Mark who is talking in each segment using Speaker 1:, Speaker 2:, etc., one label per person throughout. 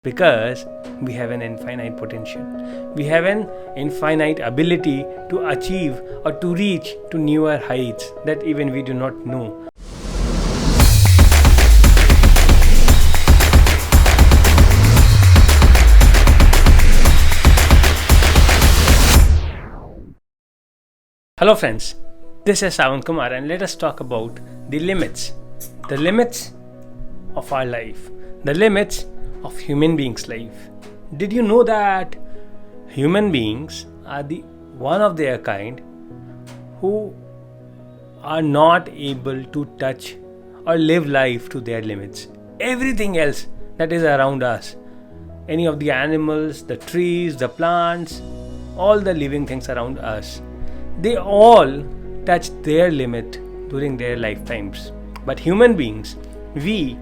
Speaker 1: Because we have an infinite potential. We have an infinite ability to achieve or to reach to newer heights that even we do not know. Hello friends, this is Sawan Kumar and let us talk about the limits. The limits of our life. The limits of human beings' life. Did you know that human beings are the one of their kind who are not able to touch or live life to their limits? Everything else that is around us, any of the animals, the trees, the plants, all the living things around us, they all touch their limit during their lifetimes. But human beings, we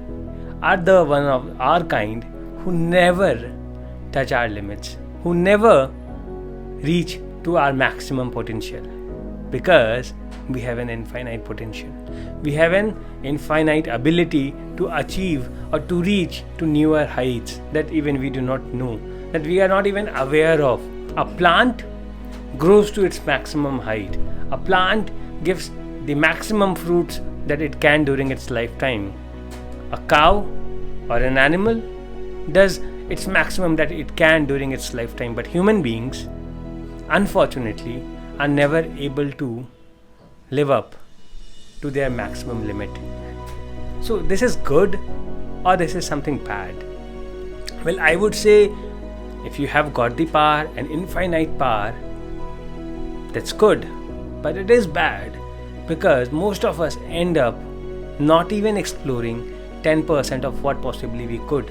Speaker 1: are the one of our kind who never touch our limits, who never reach to our maximum potential, because we have an infinite potential. We have an infinite ability to achieve or to reach to newer heights that even we do not know, that we are not even aware of. A plant grows to its maximum height. A plant gives the maximum fruits that it can during its lifetime. A cow or an animal does its maximum that it can during its lifetime, but human beings, unfortunately, are never able to live up to their maximum limit. So, this is good or this is something bad? Well, I would say if you have got the power, an infinite power, that's good, but it is bad because most of us end up not even exploring 10% of what possibly we could.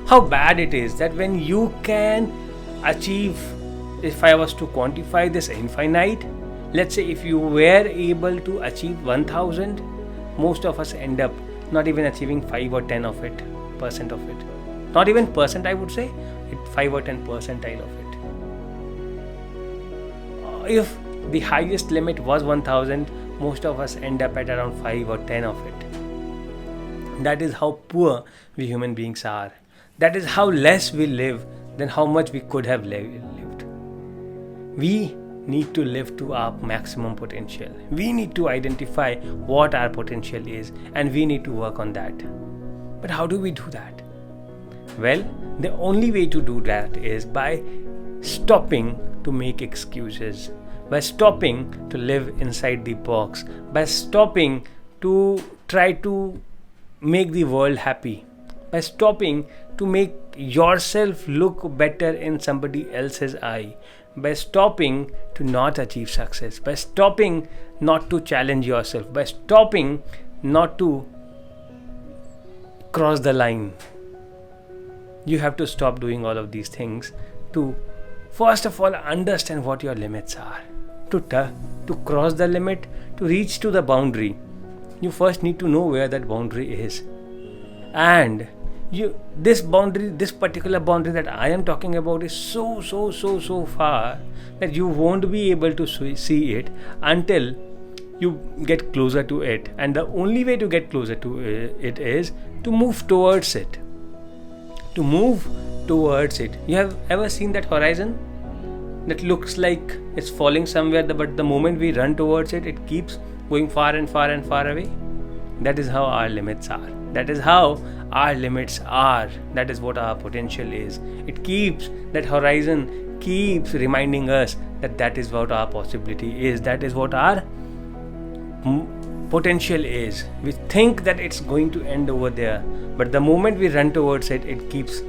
Speaker 1: How bad it is that when you can achieve, if I was to quantify this infinite, let's say if you were able to achieve 1000, most of us end up not even achieving 5 or 10 of it, percent of it. Not even percent, I would say, 5 or 10 percentile of it. If the highest limit was 1000, most of us end up at around 5 or 10 of it. That is how poor we human beings are. That is how less we live than how much we could have lived. We need to live to our maximum potential. We need to identify what our potential is and we need to work on that. But how do we do that? Well, the only way to do that is by stopping to make excuses, by stopping to live inside the box, by stopping to try to make the world happy, by stopping to make yourself look better in somebody else's eye, by stopping to not achieve success, by stopping not to challenge yourself, by stopping not to cross the line. You have to stop doing all of these things to first of all understand what your limits are. To cross the limit, to reach to the boundary, you first need to know where that boundary is. And this particular boundary that I am talking about is so far that you won't be able to see it until you get closer to it. And the only way to get closer to it is to move towards it. To move towards it. You have ever seen that horizon that looks like it's falling somewhere, but the moment we run towards it, it keeps going far and far and far away? That is how our limits are. That is how our limits are. That is what our potential is. That horizon keeps reminding us that is what our possibility is. That is what our potential is. We think that it's going to end over there, but the moment we run towards it, it keeps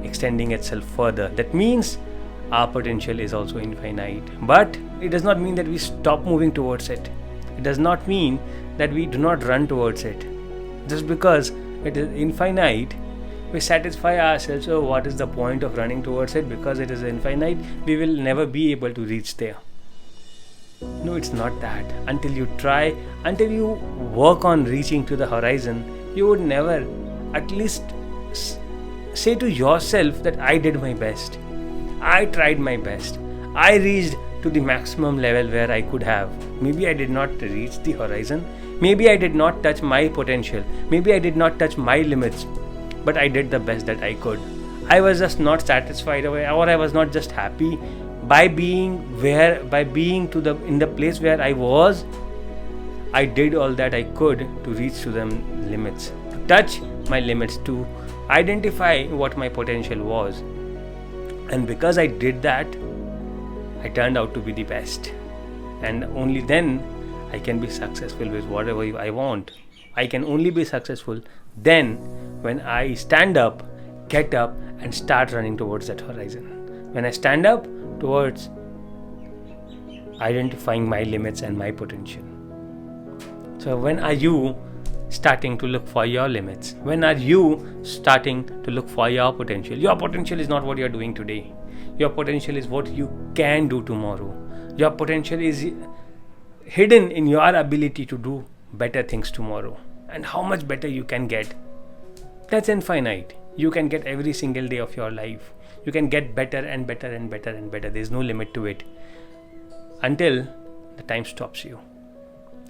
Speaker 1: extending itself further. That means our potential is also infinite. But it does not mean that we stop moving towards it. It does not mean that we do not run towards it. Just because it is infinite, we satisfy ourselves, oh, what is the point of running towards it? Because it is infinite, we will never be able to reach there. No, it's not that. Until you try, until you work on reaching to the horizon, you would never at least say to yourself that I did my best. I tried my best. I reached to the maximum level where I could have. Maybe I did not reach the horizon. Maybe I did not touch my potential. Maybe I did not touch my limits. but I did the best that I could. I was just not satisfied, or I was not just happy by being in the place where I was. I did all that I could to reach to the limits, to touch my limits, to identify what my potential was. And because I did that, I turned out to be the best. And only then I can be successful with whatever I want. I can only be successful then when I stand up, get up, and start running towards that horizon. When I stand up towards identifying my limits and my potential. So when are you starting to look for your limits? When are you starting to look for your potential? Your potential is not what you're doing today. Your potential is what you can do tomorrow. Your potential is hidden in your ability to do better things tomorrow. And how much better you can get, that's infinite. You can get every single day of your life. You can get better and better and better and better. There's no limit to it until the time stops you.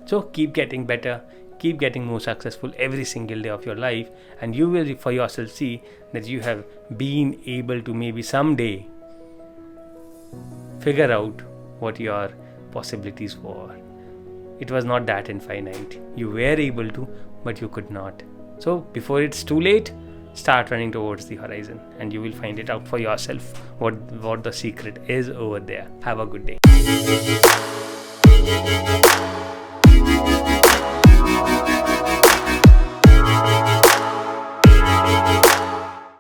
Speaker 1: So keep getting better, keep getting more successful every single day of your life, and you will for yourself see that you have been able to maybe someday figure out what your possibilities were. It was not that infinite. You were able to, but you could not. So before it's too late, start running towards the horizon, and you will find it out for yourself what the secret is over there. Have a good day.